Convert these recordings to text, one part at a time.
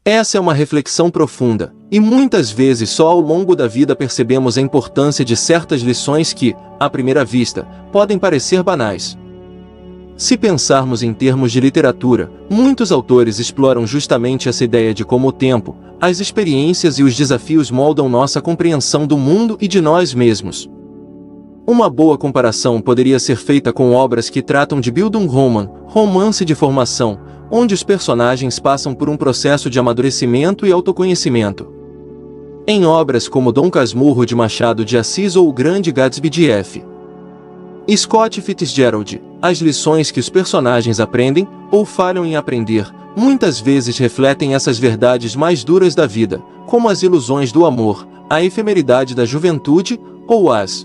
Essa é uma reflexão profunda, e muitas vezes só ao longo da vida percebemos a importância de certas lições que, à primeira vista, podem parecer banais. Se pensarmos em termos de literatura, muitos autores exploram justamente essa ideia de como o tempo, as experiências e os desafios moldam nossa compreensão do mundo e de nós mesmos. Uma boa comparação poderia ser feita com obras que tratam de Bildungsroman, romance de formação, onde os personagens passam por um processo de amadurecimento e autoconhecimento. Em obras como Dom Casmurro de Machado de Assis ou O Grande Gatsby de F. Scott Fitzgerald, as lições que os personagens aprendem, ou falham em aprender, muitas vezes refletem essas verdades mais duras da vida, como as ilusões do amor, a efemeridade da juventude, ou as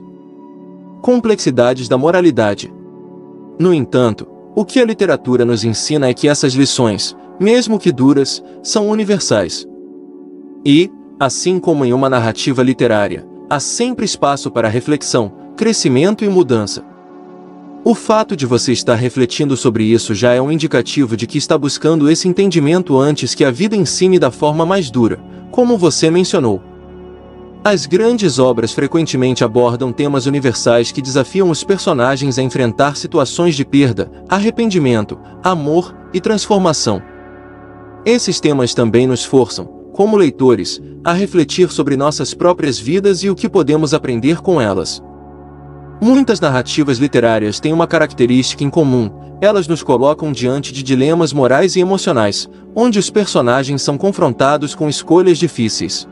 complexidades da moralidade. No entanto, o que a literatura nos ensina é que essas lições, mesmo que duras, são universais. E, assim como em uma narrativa literária, há sempre espaço para reflexão, crescimento e mudança. O fato de você estar refletindo sobre isso já é um indicativo de que está buscando esse entendimento antes que a vida ensine da forma mais dura, como você mencionou. As grandes obras frequentemente abordam temas universais que desafiam os personagens a enfrentar situações de perda, arrependimento, amor e transformação. Esses temas também nos forçam, como leitores, a refletir sobre nossas próprias vidas e o que podemos aprender com elas. Muitas narrativas literárias têm uma característica em comum: elas nos colocam diante de dilemas morais e emocionais, onde os personagens são confrontados com escolhas difíceis.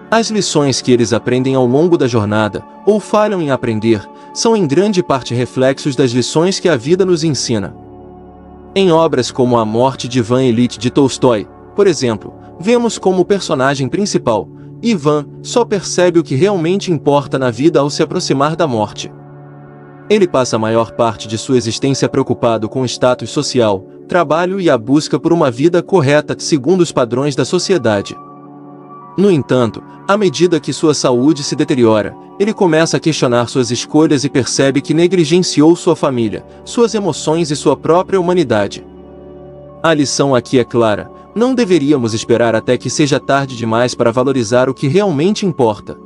As lições que eles aprendem ao longo da jornada, ou falham em aprender, são em grande parte reflexos das lições que a vida nos ensina. Em obras como A Morte de Ivan Ilyich de Tolstói, por exemplo, vemos como o personagem principal, Ivan, só percebe o que realmente importa na vida ao se aproximar da morte. Ele passa a maior parte de sua existência preocupado com o status social, trabalho e a busca por uma vida correta segundo os padrões da sociedade. No entanto, à medida que sua saúde se deteriora, ele começa a questionar suas escolhas e percebe que negligenciou sua família, suas emoções e sua própria humanidade. A lição aqui é clara: não deveríamos esperar até que seja tarde demais para valorizar o que realmente importa.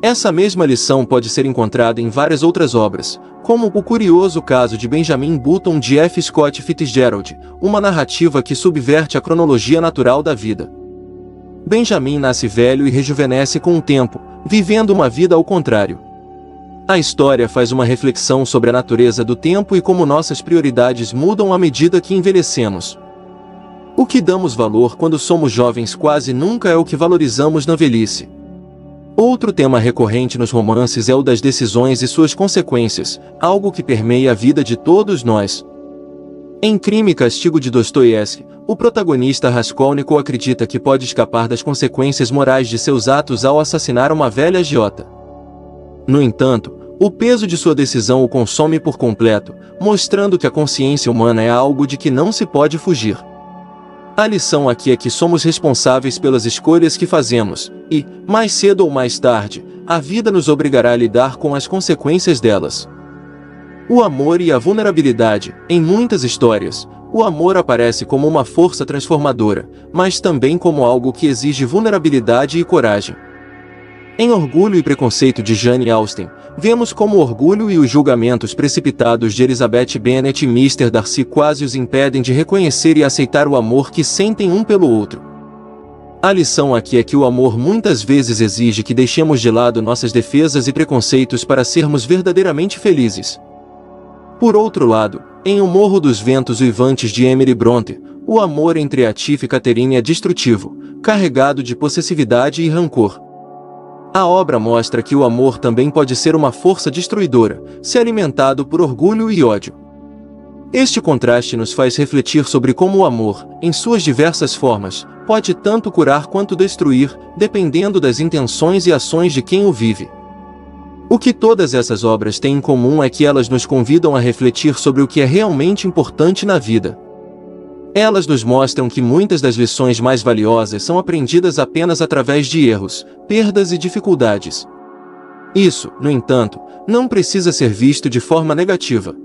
Essa mesma lição pode ser encontrada em várias outras obras, como o curioso caso de Benjamin Button de F. Scott Fitzgerald, uma narrativa que subverte a cronologia natural da vida. Benjamin nasce velho e rejuvenesce com o tempo, vivendo uma vida ao contrário. A história faz uma reflexão sobre a natureza do tempo e como nossas prioridades mudam à medida que envelhecemos. O que damos valor quando somos jovens quase nunca é o que valorizamos na velhice. Outro tema recorrente nos romances é o das decisões e suas consequências, algo que permeia a vida de todos nós. Em Crime e Castigo de Dostoiévski, o protagonista Raskolnikov acredita que pode escapar das consequências morais de seus atos ao assassinar uma velha agiota. No entanto, o peso de sua decisão o consome por completo, mostrando que a consciência humana é algo de que não se pode fugir. A lição aqui é que somos responsáveis pelas escolhas que fazemos, e, mais cedo ou mais tarde, a vida nos obrigará a lidar com as consequências delas. O amor e a vulnerabilidade. Em muitas histórias, o amor aparece como uma força transformadora, mas também como algo que exige vulnerabilidade e coragem. Em Orgulho e Preconceito de Jane Austen, vemos como o orgulho e os julgamentos precipitados de Elizabeth Bennet e Mr. Darcy quase os impedem de reconhecer e aceitar o amor que sentem um pelo outro. A lição aqui é que o amor muitas vezes exige que deixemos de lado nossas defesas e preconceitos para sermos verdadeiramente felizes. Por outro lado, em O Morro dos Ventos Uivantes de Emily Brontë, o amor entre Atif e Catherine é destrutivo, carregado de possessividade e rancor. A obra mostra que o amor também pode ser uma força destruidora, se alimentado por orgulho e ódio. Este contraste nos faz refletir sobre como o amor, em suas diversas formas, pode tanto curar quanto destruir, dependendo das intenções e ações de quem o vive. O que todas essas obras têm em comum é que elas nos convidam a refletir sobre o que é realmente importante na vida. Elas nos mostram que muitas das lições mais valiosas são aprendidas apenas através de erros, perdas e dificuldades. Isso, no entanto, não precisa ser visto de forma negativa.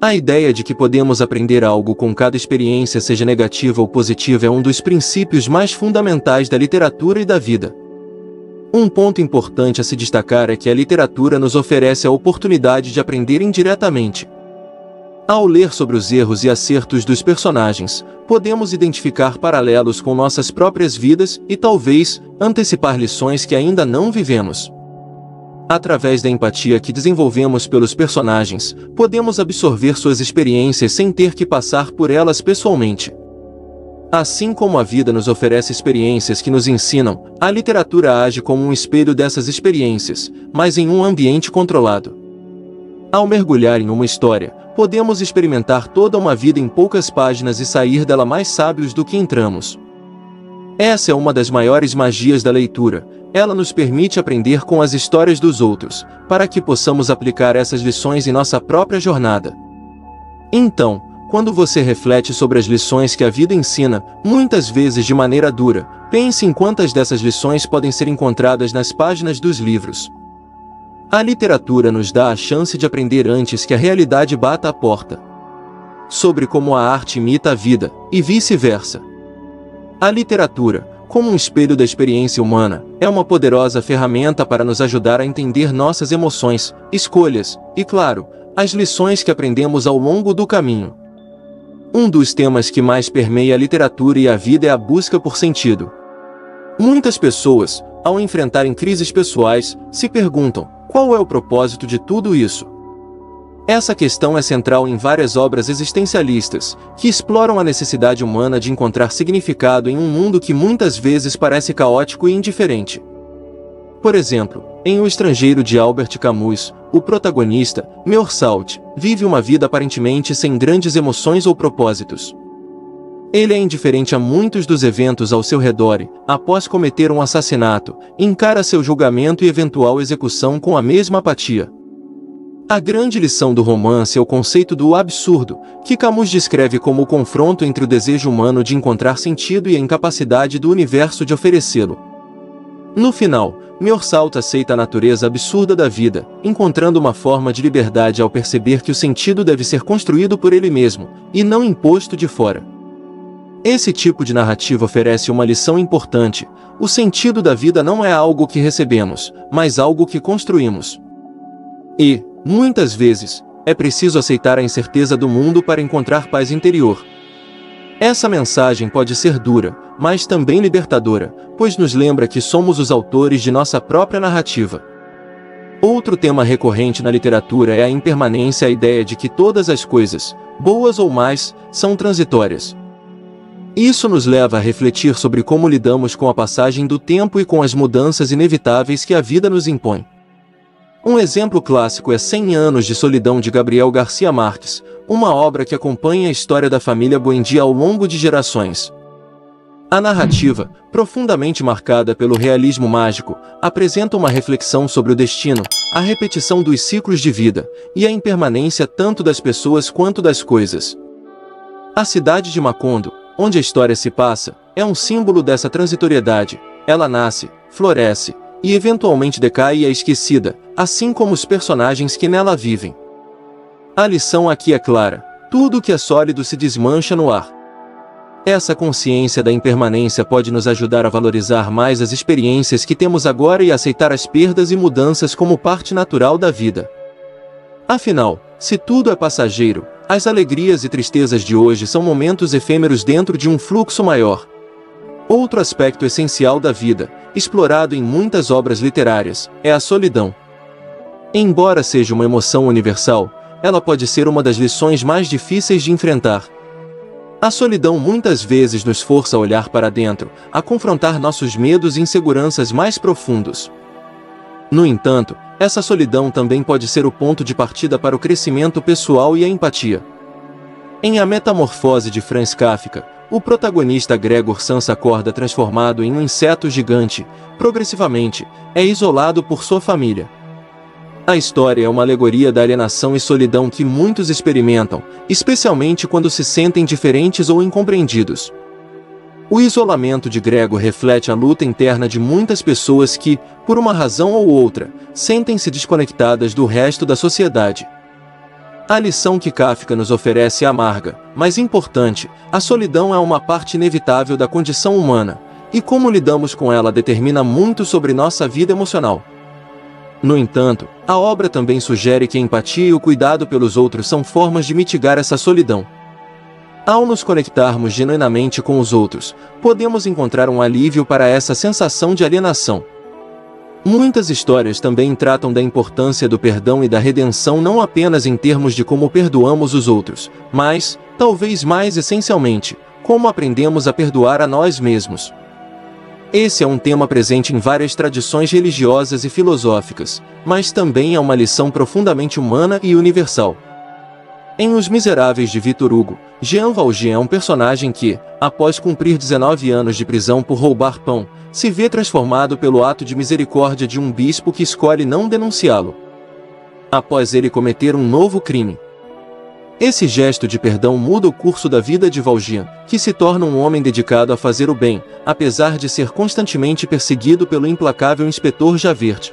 A ideia de que podemos aprender algo com cada experiência, seja negativa ou positiva, é um dos princípios mais fundamentais da literatura e da vida. Um ponto importante a se destacar é que a literatura nos oferece a oportunidade de aprender indiretamente. Ao ler sobre os erros e acertos dos personagens, podemos identificar paralelos com nossas próprias vidas e talvez antecipar lições que ainda não vivemos. Através da empatia que desenvolvemos pelos personagens, podemos absorver suas experiências sem ter que passar por elas pessoalmente. Assim como a vida nos oferece experiências que nos ensinam, a literatura age como um espelho dessas experiências, mas em um ambiente controlado. Ao mergulhar em uma história, podemos experimentar toda uma vida em poucas páginas e sair dela mais sábios do que entramos. Essa é uma das maiores magias da leitura. Ela nos permite aprender com as histórias dos outros, para que possamos aplicar essas lições em nossa própria jornada. Então, quando você reflete sobre as lições que a vida ensina, muitas vezes de maneira dura, pense em quantas dessas lições podem ser encontradas nas páginas dos livros. A literatura nos dá a chance de aprender antes que a realidade bata à porta. Sobre como a arte imita a vida, e vice-versa. A literatura, como um espelho da experiência humana, é uma poderosa ferramenta para nos ajudar a entender nossas emoções, escolhas e, claro, as lições que aprendemos ao longo do caminho. Um dos temas que mais permeia a literatura e a vida é a busca por sentido. Muitas pessoas, ao enfrentarem crises pessoais, se perguntam: qual é o propósito de tudo isso? Essa questão é central em várias obras existencialistas, que exploram a necessidade humana de encontrar significado em um mundo que muitas vezes parece caótico e indiferente. Por exemplo, em O Estrangeiro de Albert Camus, o protagonista, Meursault, vive uma vida aparentemente sem grandes emoções ou propósitos. Ele é indiferente a muitos dos eventos ao seu redor e, após cometer um assassinato, encara seu julgamento e eventual execução com a mesma apatia. A grande lição do romance é o conceito do absurdo, que Camus descreve como o confronto entre o desejo humano de encontrar sentido e a incapacidade do universo de oferecê-lo. No final, Meursault aceita a natureza absurda da vida, encontrando uma forma de liberdade ao perceber que o sentido deve ser construído por ele mesmo, e não imposto de fora. Esse tipo de narrativa oferece uma lição importante: o sentido da vida não é algo que recebemos, mas algo que construímos. E, muitas vezes, é preciso aceitar a incerteza do mundo para encontrar paz interior. Essa mensagem pode ser dura, mas também libertadora, pois nos lembra que somos os autores de nossa própria narrativa. Outro tema recorrente na literatura é a impermanência, a ideia de que todas as coisas, boas ou más, são transitórias. Isso nos leva a refletir sobre como lidamos com a passagem do tempo e com as mudanças inevitáveis que a vida nos impõe. Um exemplo clássico é 100 Anos de Solidão de Gabriel García Márquez, uma obra que acompanha a história da família Buendía ao longo de gerações. A narrativa, profundamente marcada pelo realismo mágico, apresenta uma reflexão sobre o destino, a repetição dos ciclos de vida, e a impermanência tanto das pessoas quanto das coisas. A cidade de Macondo, onde a história se passa, é um símbolo dessa transitoriedade. Ela nasce, floresce, e eventualmente decai e é esquecida, assim como os personagens que nela vivem. A lição aqui é clara: tudo que é sólido se desmancha no ar. Essa consciência da impermanência pode nos ajudar a valorizar mais as experiências que temos agora e aceitar as perdas e mudanças como parte natural da vida. Afinal, se tudo é passageiro, as alegrias e tristezas de hoje são momentos efêmeros dentro de um fluxo maior. Outro aspecto essencial da vida, explorado em muitas obras literárias, é a solidão. Embora seja uma emoção universal, ela pode ser uma das lições mais difíceis de enfrentar. A solidão muitas vezes nos força a olhar para dentro, a confrontar nossos medos e inseguranças mais profundos. No entanto, essa solidão também pode ser o ponto de partida para o crescimento pessoal e a empatia. Em A Metamorfose de Franz Kafka, o protagonista Gregor Samsa acorda transformado em um inseto gigante, progressivamente, é isolado por sua família. A história é uma alegoria da alienação e solidão que muitos experimentam, especialmente quando se sentem diferentes ou incompreendidos. O isolamento de Gregor reflete a luta interna de muitas pessoas que, por uma razão ou outra, sentem-se desconectadas do resto da sociedade. A lição que Kafka nos oferece é amarga, mas importante. A solidão é uma parte inevitável da condição humana, e como lidamos com ela determina muito sobre nossa vida emocional. No entanto, a obra também sugere que a empatia e o cuidado pelos outros são formas de mitigar essa solidão. Ao nos conectarmos genuinamente com os outros, podemos encontrar um alívio para essa sensação de alienação. Muitas histórias também tratam da importância do perdão e da redenção não apenas em termos de como perdoamos os outros, mas, talvez mais essencialmente, como aprendemos a perdoar a nós mesmos. Esse é um tema presente em várias tradições religiosas e filosóficas, mas também é uma lição profundamente humana e universal. Em Os Miseráveis de Victor Hugo, Jean Valjean é um personagem que, após cumprir 19 anos de prisão por roubar pão, se vê transformado pelo ato de misericórdia de um bispo que escolhe não denunciá-lo após ele cometer um novo crime. Esse gesto de perdão muda o curso da vida de Valjean, que se torna um homem dedicado a fazer o bem, apesar de ser constantemente perseguido pelo implacável inspetor Javert.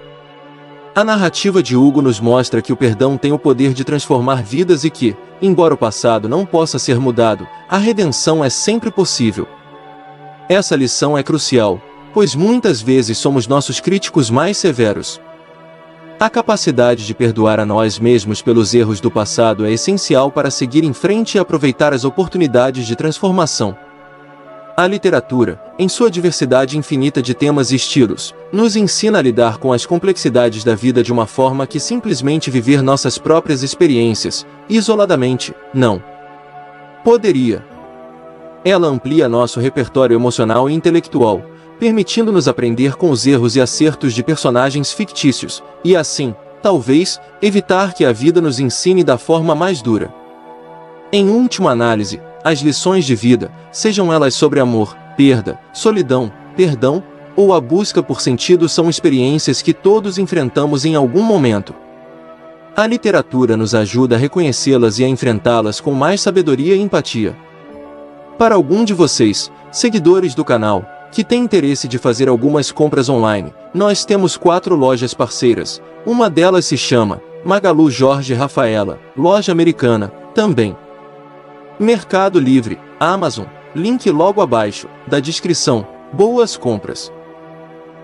A narrativa de Hugo nos mostra que o perdão tem o poder de transformar vidas e que, embora o passado não possa ser mudado, a redenção é sempre possível. Essa lição é crucial, pois muitas vezes somos nossos críticos mais severos. A capacidade de perdoar a nós mesmos pelos erros do passado é essencial para seguir em frente e aproveitar as oportunidades de transformação. A literatura, em sua diversidade infinita de temas e estilos, nos ensina a lidar com as complexidades da vida de uma forma que simplesmente viver nossas próprias experiências, isoladamente, não poderia. Ela amplia nosso repertório emocional e intelectual, permitindo-nos aprender com os erros e acertos de personagens fictícios, e assim, talvez, evitar que a vida nos ensine da forma mais dura. Em última análise, as lições de vida, sejam elas sobre amor, perda, solidão, perdão, ou a busca por sentido, são experiências que todos enfrentamos em algum momento. A literatura nos ajuda a reconhecê-las e a enfrentá-las com mais sabedoria e empatia. Para algum de vocês, seguidores do canal, que tem interesse de fazer algumas compras online, nós temos 4 lojas parceiras. Uma delas se chama Magalu Jorge Rafaela, loja americana, também. Mercado Livre, Amazon, link logo abaixo, da descrição. Boas compras!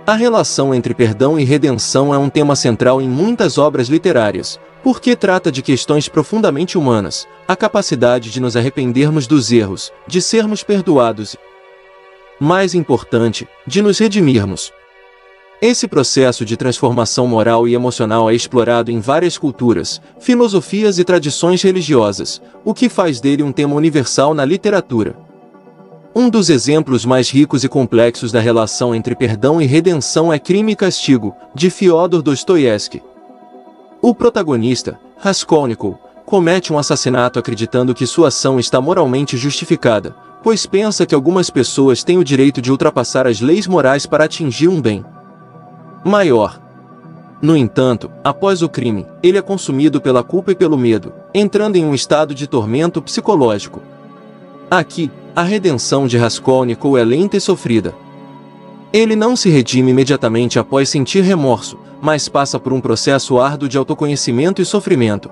A relação entre perdão e redenção é um tema central em muitas obras literárias, porque trata de questões profundamente humanas, a capacidade de nos arrependermos dos erros, de sermos perdoados e, mais importante, de nos redimirmos. Esse processo de transformação moral e emocional é explorado em várias culturas, filosofias e tradições religiosas, o que faz dele um tema universal na literatura. Um dos exemplos mais ricos e complexos da relação entre perdão e redenção é Crime e Castigo, de Fyodor Dostoiévski. O protagonista, Raskolnikov, comete um assassinato acreditando que sua ação está moralmente justificada, pois pensa que algumas pessoas têm o direito de ultrapassar as leis morais para atingir um bem maior. No entanto, após o crime, ele é consumido pela culpa e pelo medo, entrando em um estado de tormento psicológico. Aqui, a redenção de Raskolnikov é lenta e sofrida. Ele não se redime imediatamente após sentir remorso, mas passa por um processo árduo de autoconhecimento e sofrimento.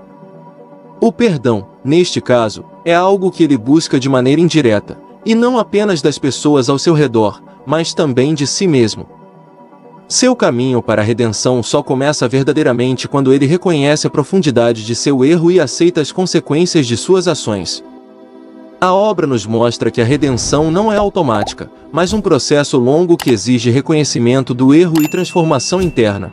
O perdão, neste caso, é algo que ele busca de maneira indireta, e não apenas das pessoas ao seu redor, mas também de si mesmo. Seu caminho para a redenção só começa verdadeiramente quando ele reconhece a profundidade de seu erro e aceita as consequências de suas ações. A obra nos mostra que a redenção não é automática, mas um processo longo que exige reconhecimento do erro e transformação interna.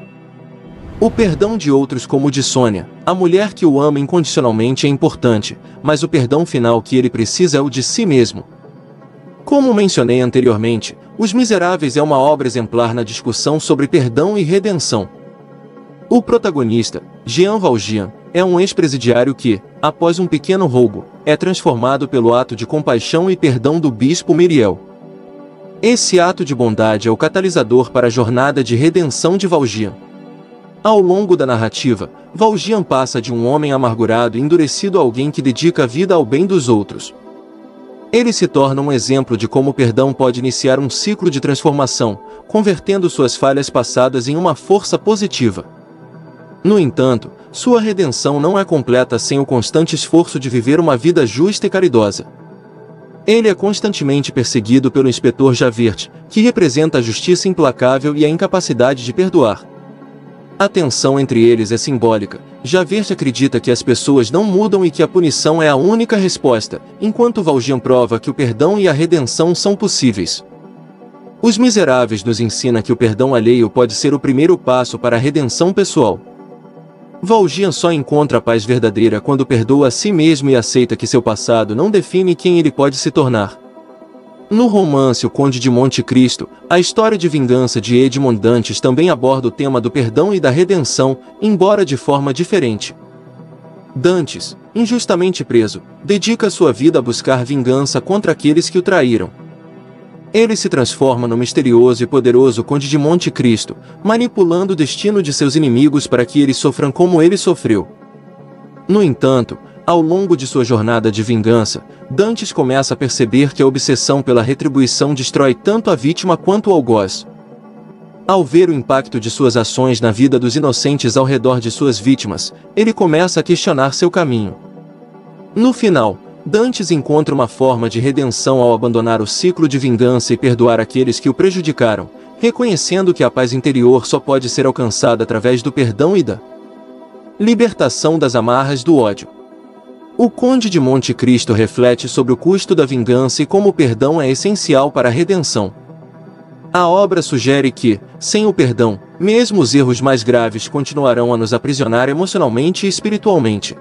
O perdão de outros, como o de Sônia, a mulher que o ama incondicionalmente, é importante, mas o perdão final que ele precisa é o de si mesmo. Como mencionei anteriormente, Os Miseráveis é uma obra exemplar na discussão sobre perdão e redenção. O protagonista, Jean Valjean, é um ex-presidiário que, após um pequeno roubo, é transformado pelo ato de compaixão e perdão do bispo Myriel. Esse ato de bondade é o catalisador para a jornada de redenção de Valjean. Ao longo da narrativa, Valjean passa de um homem amargurado e endurecido a alguém que dedica a vida ao bem dos outros. Ele se torna um exemplo de como o perdão pode iniciar um ciclo de transformação, convertendo suas falhas passadas em uma força positiva. No entanto, Sua redenção não é completa sem o constante esforço de viver uma vida justa e caridosa. Ele é constantemente perseguido pelo inspetor Javert, que representa a justiça implacável e a incapacidade de perdoar. A tensão entre eles é simbólica. Javert acredita que as pessoas não mudam e que a punição é a única resposta, enquanto Valjean prova que o perdão e a redenção são possíveis. Os Miseráveis nos ensina que o perdão alheio pode ser o primeiro passo para a redenção pessoal. Valjean só encontra a paz verdadeira quando perdoa a si mesmo e aceita que seu passado não define quem ele pode se tornar. No romance O Conde de Monte Cristo, a história de vingança de Edmond Dantes também aborda o tema do perdão e da redenção, embora de forma diferente. Dantes, injustamente preso, dedica sua vida a buscar vingança contra aqueles que o traíram. Ele se transforma no misterioso e poderoso Conde de Monte Cristo, manipulando o destino de seus inimigos para que eles sofram como ele sofreu. No entanto, ao longo de sua jornada de vingança, Dantes começa a perceber que a obsessão pela retribuição destrói tanto a vítima quanto o algoz. Ao ver o impacto de suas ações na vida dos inocentes ao redor de suas vítimas, ele começa a questionar seu caminho. No final, Dantes encontra uma forma de redenção ao abandonar o ciclo de vingança e perdoar aqueles que o prejudicaram, reconhecendo que a paz interior só pode ser alcançada através do perdão e da libertação das amarras do ódio. O Conde de Monte Cristo reflete sobre o custo da vingança e como o perdão é essencial para a redenção. A obra sugere que, sem o perdão, mesmo os erros mais graves continuarão a nos aprisionar emocionalmente e espiritualmente.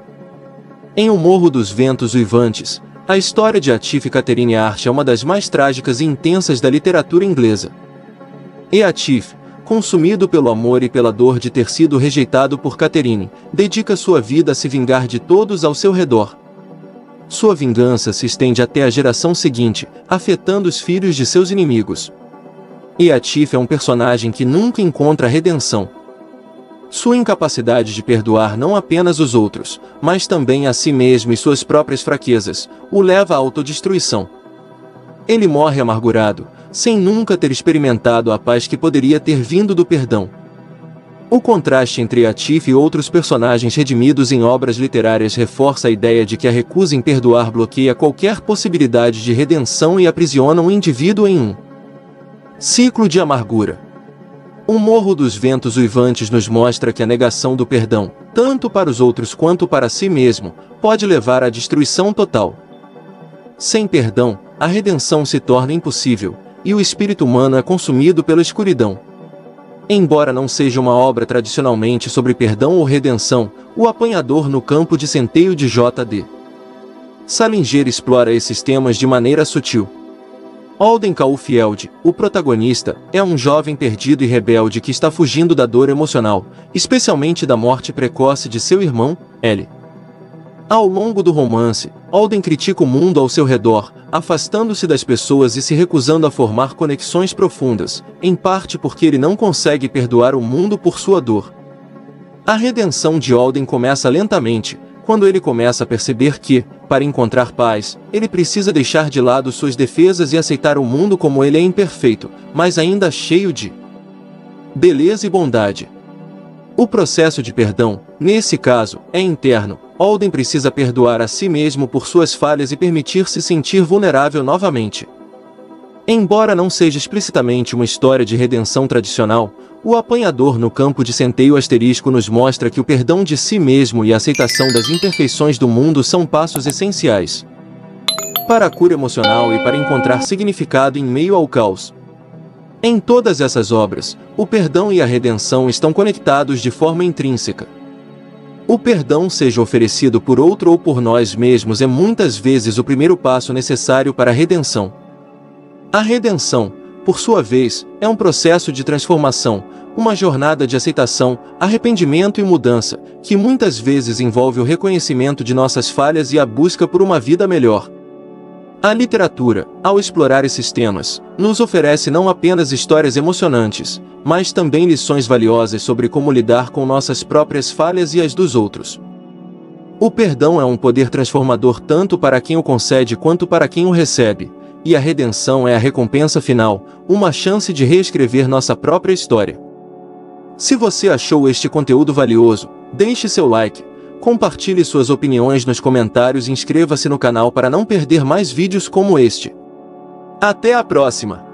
Em O Morro dos Ventos Uivantes, a história de Atif e Catherine Hart é uma das mais trágicas e intensas da literatura inglesa. E Atif, consumido pelo amor e pela dor de ter sido rejeitado por Catherine, dedica sua vida a se vingar de todos ao seu redor. Sua vingança se estende até a geração seguinte, afetando os filhos de seus inimigos. E Atif é um personagem que nunca encontra redenção. Sua incapacidade de perdoar não apenas os outros, mas também a si mesmo e suas próprias fraquezas, o leva à autodestruição. Ele morre amargurado, sem nunca ter experimentado a paz que poderia ter vindo do perdão. O contraste entre Atif e outros personagens redimidos em obras literárias reforça a ideia de que a recusa em perdoar bloqueia qualquer possibilidade de redenção e aprisiona o indivíduo em um ciclo de amargura. O Morro dos Ventos Uivantes nos mostra que a negação do perdão, tanto para os outros quanto para si mesmo, pode levar à destruição total. Sem perdão, a redenção se torna impossível, e o espírito humano é consumido pela escuridão. Embora não seja uma obra tradicionalmente sobre perdão ou redenção, O Apanhador no Campo de Centeio de J.D. Salinger explora esses temas de maneira sutil. Alden Caulfield, o protagonista, é um jovem perdido e rebelde que está fugindo da dor emocional, especialmente da morte precoce de seu irmão, Ellie. Ao longo do romance, Alden critica o mundo ao seu redor, afastando-se das pessoas e se recusando a formar conexões profundas, em parte porque ele não consegue perdoar o mundo por sua dor. A redenção de Alden começa lentamente, quando ele começa a perceber que, para encontrar paz, ele precisa deixar de lado suas defesas e aceitar o mundo como ele é imperfeito, mas ainda cheio de beleza e bondade. O processo de perdão, nesse caso, é interno. Alden precisa perdoar a si mesmo por suas falhas e permitir-se sentir vulnerável novamente. Embora não seja explicitamente uma história de redenção tradicional, O Apanhador no Campo de Centeio Asterisco nos mostra que o perdão de si mesmo e a aceitação das imperfeições do mundo são passos essenciais para a cura emocional e para encontrar significado em meio ao caos. Em todas essas obras, o perdão e a redenção estão conectados de forma intrínseca. O perdão, seja oferecido por outro ou por nós mesmos, é muitas vezes o primeiro passo necessário para a redenção. A redenção, por sua vez, é um processo de transformação, uma jornada de aceitação, arrependimento e mudança, que muitas vezes envolve o reconhecimento de nossas falhas e a busca por uma vida melhor. A literatura, ao explorar esses temas, nos oferece não apenas histórias emocionantes, mas também lições valiosas sobre como lidar com nossas próprias falhas e as dos outros. O perdão é um poder transformador tanto para quem o concede quanto para quem o recebe, e a redenção é a recompensa final, uma chance de reescrever nossa própria história. Se você achou este conteúdo valioso, Deixe seu like, compartilhe suas opiniões nos comentários e inscreva-se no canal para não perder mais vídeos como este. Até a próxima!